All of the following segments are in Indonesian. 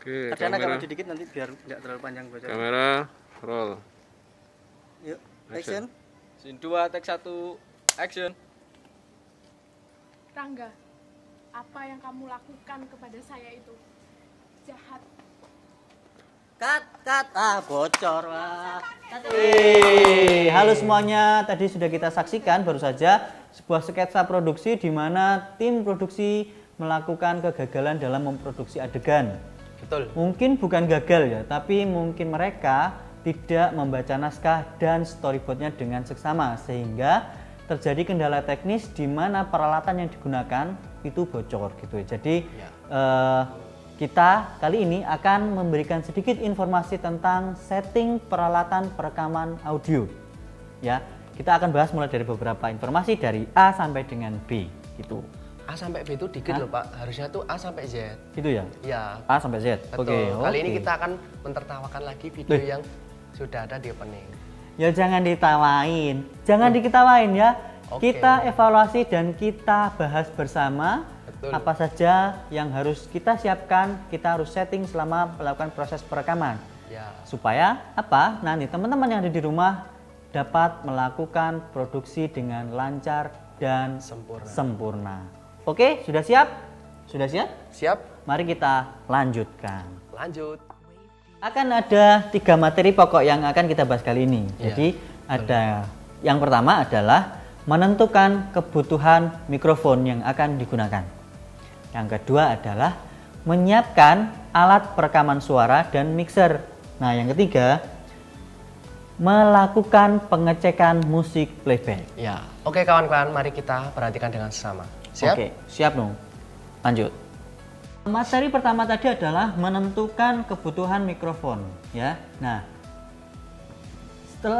Oke, Kerjaan agak kamera. maju dikit nanti biar nggak terlalu panjang bocor. Kamera roll. Yuk, action. Scene 2, take 1, action. Rangga, apa yang kamu lakukan kepada saya itu jahat. Cut. Bocor. Wah. Halo semuanya, tadi sudah kita saksikan baru saja sebuah sketsa produksi di mana tim produksi melakukan kegagalan dalam memproduksi adegan. Betul. Mungkin bukan gagal ya, tapi mungkin mereka tidak membaca naskah dan storyboardnya dengan seksama sehingga terjadi kendala teknis di mana peralatan yang digunakan itu bocor gitu. Jadi kita kali ini akan memberikan sedikit informasi tentang setting peralatan perekaman audio. Ya, kita akan bahas mulai dari beberapa informasi dari A sampai dengan B gitu. A sampai B itu dikit loh Pak, harusnya tuh A sampai Z. Gitu ya? Iya. A sampai Z. Betul. Kali ini kita akan mentertawakan lagi video yang sudah ada di opening. Ya jangan ditawain, jangan diketawain ya. Oke. Kita evaluasi dan kita bahas bersama. Betul. Apa saja yang harus kita siapkan, kita harus setting selama melakukan proses perekaman. Ya. Supaya apa? Nanti teman-teman yang ada di rumah dapat melakukan produksi dengan lancar dan sempurna. Oke, sudah siap? Sudah siap? Siap? Mari kita lanjutkan. Lanjut. Akan ada 3 materi pokok yang akan kita bahas kali ini. Ya, Jadi ada yang pertama adalah menentukan kebutuhan mikrofon yang akan digunakan. Yang kedua adalah menyiapkan alat perekaman suara dan mixer. Nah, yang ketiga melakukan pengecekan musik playback. Ya. Oke kawan-kawan, mari kita perhatikan dengan sesama. Siap? Oke, siap dong. Lanjut. Materi pertama tadi adalah menentukan kebutuhan mikrofon, ya. Nah,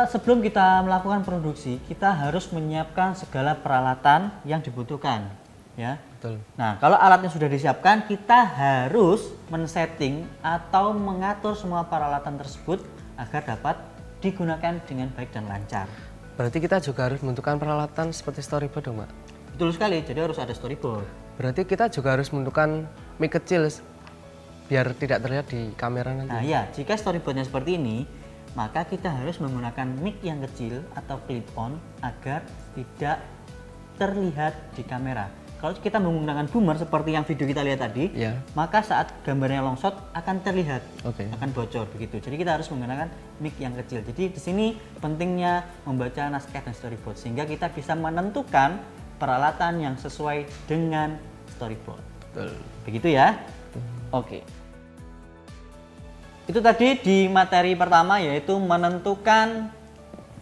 sebelum kita melakukan produksi, kita harus menyiapkan segala peralatan yang dibutuhkan, ya. Betul. Nah, kalau alatnya sudah disiapkan, kita harus men-setting atau mengatur semua peralatan tersebut agar dapat digunakan dengan baik dan lancar. Berarti kita juga harus menentukan peralatan seperti storyboard dong, Mbak? Betul sekali, jadi harus ada storyboard. Berarti kita juga harus menentukan mic kecil biar tidak terlihat di kamera nanti. Nah ya, jika storyboardnya seperti ini, maka kita harus menggunakan mic yang kecil atau clip-on agar tidak terlihat di kamera. Kalau kita menggunakan boomer seperti yang video kita lihat tadi, Ya. maka saat gambarnya long shot akan terlihat, Oke. akan bocor begitu. Jadi kita harus menggunakan mic yang kecil. Jadi di sini pentingnya membaca naskah dan storyboard sehingga kita bisa menentukan peralatan yang sesuai dengan storyboard. Betul. Begitu ya? Oke. Itu tadi di materi pertama yaitu menentukan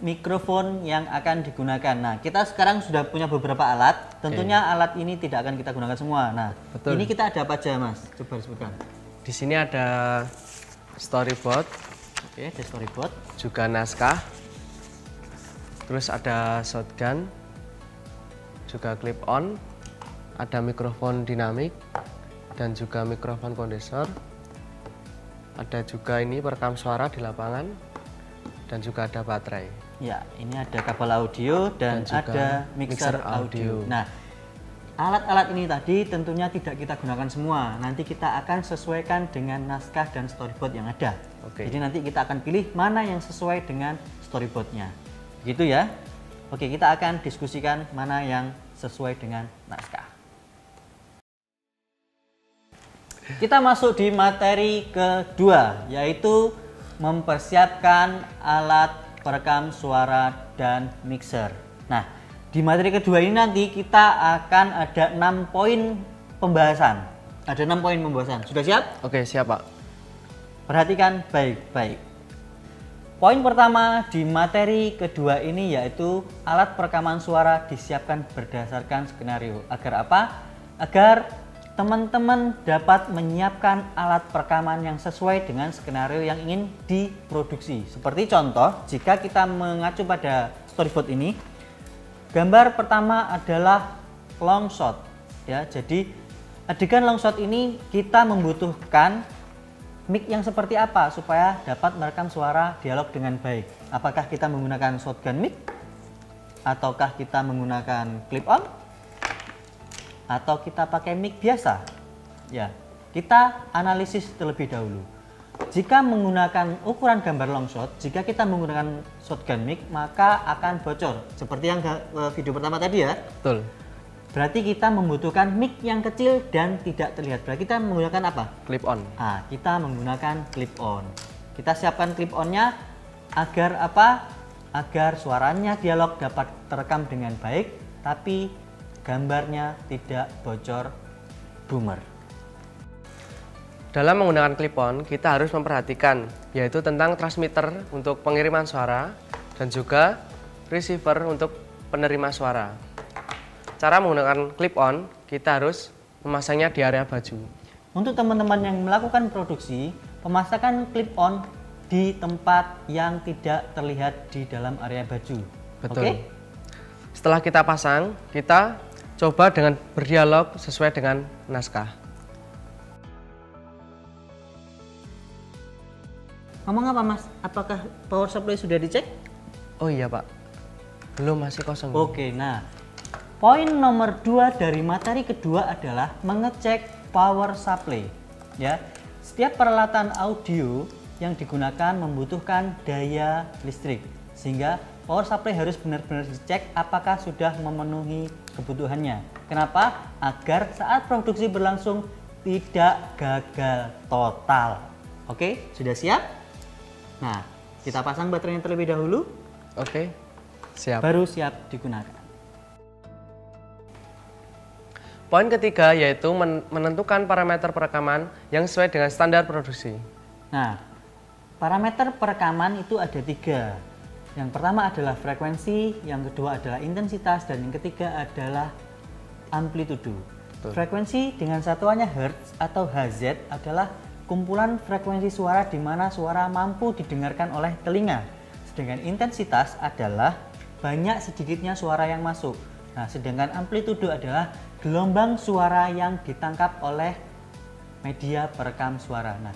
mikrofon yang akan digunakan. Nah, kita sekarang sudah punya beberapa alat. Tentunya alat ini tidak akan kita gunakan semua. Nah, Betul. ini kita ada apa aja, Mas? Coba sebutkan. Di sini ada storyboard, Oke, ada storyboard. juga naskah. Terus ada shotgun, juga clip on, ada mikrofon dinamik dan juga mikrofon kondensor. Ada juga ini perekam suara di lapangan dan juga ada baterai. Ya, ini ada kabel audio dan juga ada mixer mixer audio. audio. Nah, alat-alat ini tadi tentunya tidak kita gunakan semua. Nanti kita akan sesuaikan dengan naskah dan storyboard yang ada. Oke. Jadi nanti kita akan pilih mana yang sesuai dengan storyboardnya. Gitu ya. Oke, kita akan diskusikan mana yang sesuai dengan naskah. Kita masuk di materi kedua, yaitu mempersiapkan alat perekam suara dan mixer. Nah, di materi kedua ini nanti kita akan ada 6 poin pembahasan. Ada 6 poin pembahasan. Sudah siap? Oke, siap Pak. Perhatikan baik-baik. Poin pertama di materi kedua ini yaitu alat perekaman suara disiapkan berdasarkan skenario. Agar apa? Agar teman-teman dapat menyiapkan alat perekaman yang sesuai dengan skenario yang ingin diproduksi. Seperti contoh, jika kita mengacu pada storyboard ini, gambar pertama adalah long shot. Ya, jadi adegan long shot ini kita membutuhkan mic yang seperti apa supaya dapat merekam suara dialog dengan baik. Apakah kita menggunakan shotgun mic? Ataukah kita menggunakan clip on? Atau kita pakai mic biasa? Ya, kita analisis terlebih dahulu. Jika menggunakan ukuran gambar long shot, jika kita menggunakan shotgun mic, maka akan bocor. Seperti yang video pertama tadi ya. Betul. Berarti kita membutuhkan mic yang kecil dan tidak terlihat. Berarti kita menggunakan apa? Clip on. Nah, kita menggunakan clip on. Kita siapkan clip onnya agar apa? Agar suaranya dialog dapat terekam dengan baik, tapi gambarnya tidak bocor boomer. Dalam menggunakan clip on, kita harus memperhatikan yaitu tentang transmitter untuk pengiriman suara dan juga receiver untuk penerima suara. Cara menggunakan clip on, kita harus memasangnya di area baju. Untuk teman-teman yang melakukan produksi, pemasangan clip on di tempat yang tidak terlihat di dalam area baju. Betul. Oke? Setelah kita pasang, kita coba dengan berdialog sesuai dengan naskah. Ngomong apa Mas? Apakah power supply sudah dicek? Oh iya Pak, belum, masih kosong. Oke, nah poin nomor 2 dari materi kedua adalah mengecek power supply. Ya, setiap peralatan audio yang digunakan membutuhkan daya listrik, sehingga power supply harus benar-benar dicek apakah sudah memenuhi kebutuhannya. Kenapa? Agar saat produksi berlangsung tidak gagal total. Oke, sudah siap? Nah, kita pasang baterainya terlebih dahulu. Oke, siap. Baru siap digunakan. Poin ketiga yaitu menentukan parameter perekaman yang sesuai dengan standar produksi. Nah, parameter perekaman itu ada 3. Yang pertama adalah frekuensi, yang kedua adalah intensitas, dan yang ketiga adalah amplitudo. Betul. Frekuensi dengan satuannya Hertz atau Hz adalah kumpulan frekuensi suara di mana suara mampu didengarkan oleh telinga. Sedangkan intensitas adalah banyak sedikitnya suara yang masuk. Nah, sedangkan amplitudo adalah gelombang suara yang ditangkap oleh media perekam suara. Nah,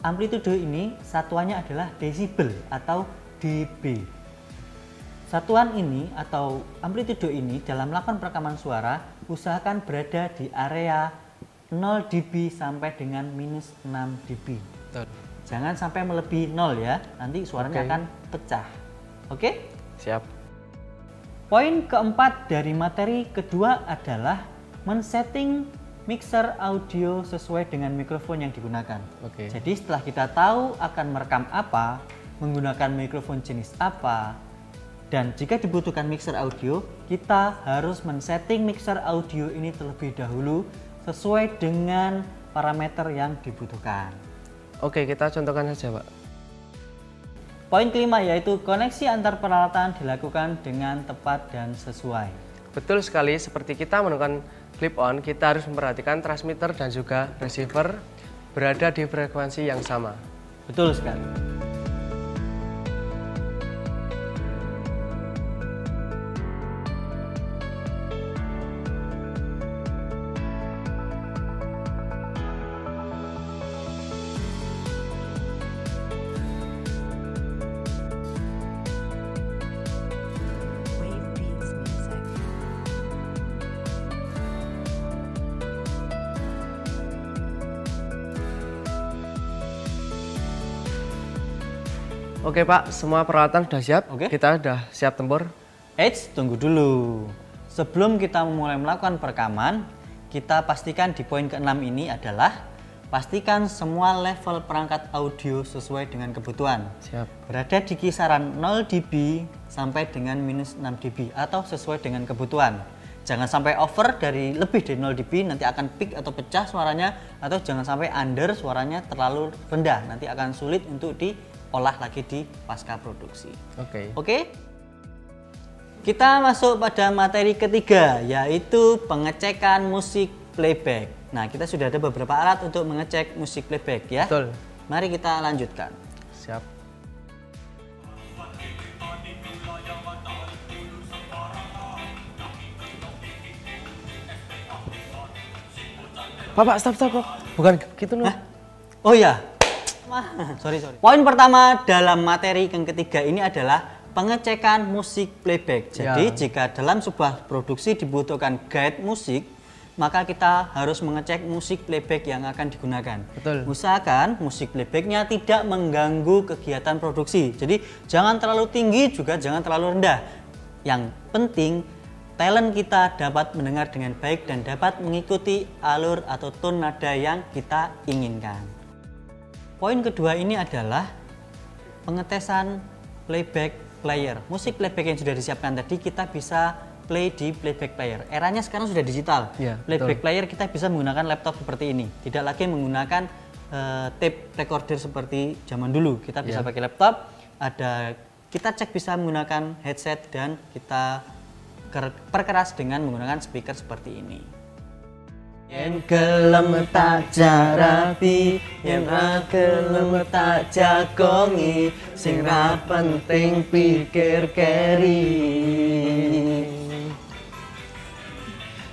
amplitudo ini satuannya adalah desibel atau dB. Satuan ini atau amplitudo ini dalam melakukan perekaman suara usahakan berada di area 0 dB sampai dengan minus 6 dB. Betul. Jangan sampai melebihi 0 ya, nanti suaranya Oke. akan pecah. Oke? Siap. Poin keempat dari materi kedua adalah men-setting mixer audio sesuai dengan mikrofon yang digunakan. Oke. Jadi setelah kita tahu akan merekam apa, menggunakan mikrofon jenis apa, dan jika dibutuhkan mixer audio, kita harus men-setting mixer audio ini terlebih dahulu sesuai dengan parameter yang dibutuhkan. Oke, kita contohkan saja Pak. Poin kelima yaitu koneksi antar peralatan dilakukan dengan tepat dan sesuai. Betul sekali, seperti kita menggunakan clip on, kita harus memperhatikan transmitter dan juga receiver berada di frekuensi yang sama. Betul sekali. Wave Beats Music. Oke Pak, semua peralatan sudah siap. Oke. Kita sudah siap tempur. Eits, tunggu dulu. Sebelum kita memulai melakukan perekaman, kita pastikan di poin ke-6 ini adalah pastikan semua level perangkat audio sesuai dengan kebutuhan. Siap. Berada di kisaran 0 dB sampai dengan minus 6 dB atau sesuai dengan kebutuhan. Jangan sampai over dari lebih dari 0 dB, nanti akan peak atau pecah suaranya, atau jangan sampai under, suaranya terlalu rendah, nanti akan sulit untuk diolah lagi di pasca produksi. Oke. Oke? Kita masuk pada materi ketiga, yaitu pengecekan musik playback. Nah, kita sudah ada beberapa alat untuk mengecek musik playback ya. Betul. Mari kita lanjutkan. Siap. Pak, stop. Bukan gitu loh. Hah? Oh ya. Sorry. Poin pertama dalam materi yang ketiga ini adalah pengecekan musik playback. Jadi Ya. jika dalam sebuah produksi dibutuhkan guide musik, maka kita harus mengecek musik playback yang akan digunakan. Betul. Usahakan musik playbacknya tidak mengganggu kegiatan produksi. Jadi jangan terlalu tinggi juga jangan terlalu rendah. Yang penting talent kita dapat mendengar dengan baik dan dapat mengikuti alur atau tone nada yang kita inginkan. Poin kedua ini adalah pengetesan playback player. Musik playback yang sudah disiapkan tadi kita bisa play di playback player. Eranya sekarang sudah digital. Ya, Playback player kita bisa menggunakan laptop seperti ini. Tidak lagi menggunakan tape recorder seperti zaman dulu. Kita bisa pakai laptop. Kita cek bisa menggunakan headset dan kita perkeras dengan menggunakan speaker seperti ini. Yen kelem tak jarapi, yen ra kelem tak jagongi, sing ra penting pikir keri.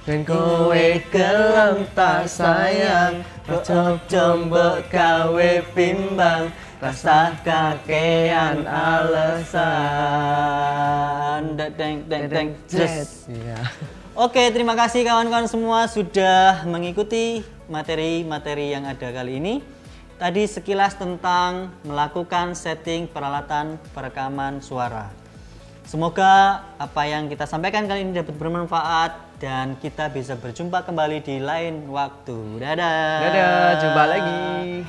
Ben kowe gelem tak sayang, ojo jombok gawe bimbang, rasa kakean alasan. Deng deng deng yes. Iya. Oke, terima kasih kawan-kawan semua sudah mengikuti materi-materi yang ada kali ini. Tadi sekilas tentang melakukan setting peralatan perekaman suara. Semoga apa yang kita sampaikan kali ini dapat bermanfaat dan kita bisa berjumpa kembali di lain waktu. Dadah. Dadah, jumpa lagi.